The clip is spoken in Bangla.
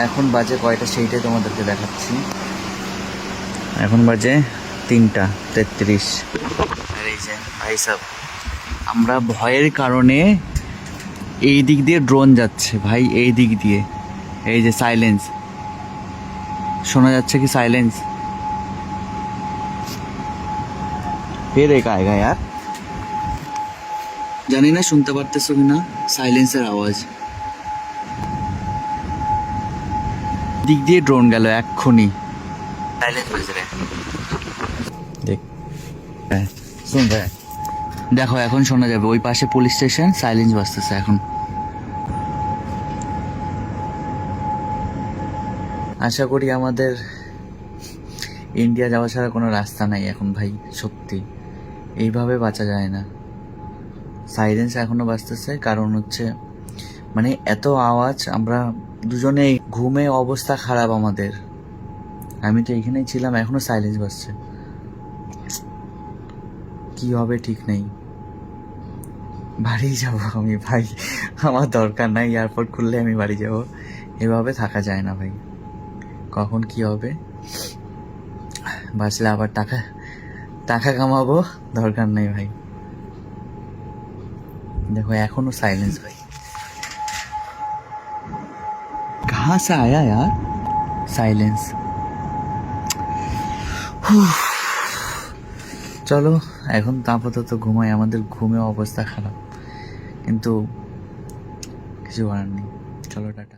এখন বাজে কয়টা সেইটাই তোমাদেরকে দেখাচ্ছি। এখন বাজে 3:33। আর এই যে ভাই সাহেব, আমরা ভয়ের কারণে এই দিক দিয়ে ড্রোন যাচ্ছে ভাই, এই দিক দিয়ে। এই যে সাইলেন্স শোনা যাচ্ছে কি? সাইলেন্স ফের এক আएगा यार, জানি না শুনতে পারতেছো কিনা সাইলেন্সের আওয়াজ। দিক দিয়ে ড্রোন গেল এক্ষুনি, সাইলেন্স বাজ রে দেখ। হ্যাঁ শুন ভাই, দেখো এখন শোনা যাবে। ওই পাশে পুলিশ স্টেশন, সাইলেন্স বাজতেছে এখন। আশা করি আমাদের ইন্ডিয়া যাওয়া ছাড়া কোনো রাস্তা নাই এখন ভাই। সত্যি এইভাবে বাঁচা যায় না। সাইলেন্স এখনো বাজতেছে, কারণ হচ্ছে মানে এত আওয়াজ। আমরা দুজনে ঘুমে অবস্থা খারাপ আমাদের। আমি তো এখানেই ছিলাম, এখনো সাইলেন্স বাজছে। কি হবে ঠিক নেই। বাড়ি যাব আমি ভাই, আমার দরকার নাই। এয়ারপোর্ট খুললে আমি বাড়ি যাব। এভাবে থাকা যায় না ভাই, কখন কি হবে। বাঁচলে আবার টাকা টাকা কামাবো, দরকার নেই ভাই। देखो एखोनो साइलेंस भाई, कहाँ से आया यार साइलेंस। চলো এখন আপাতত ঘুমাই, আমাদের ঘুমে অবস্থা খারাপ, কিন্তু কিছু করার নেই। চলো টাটা।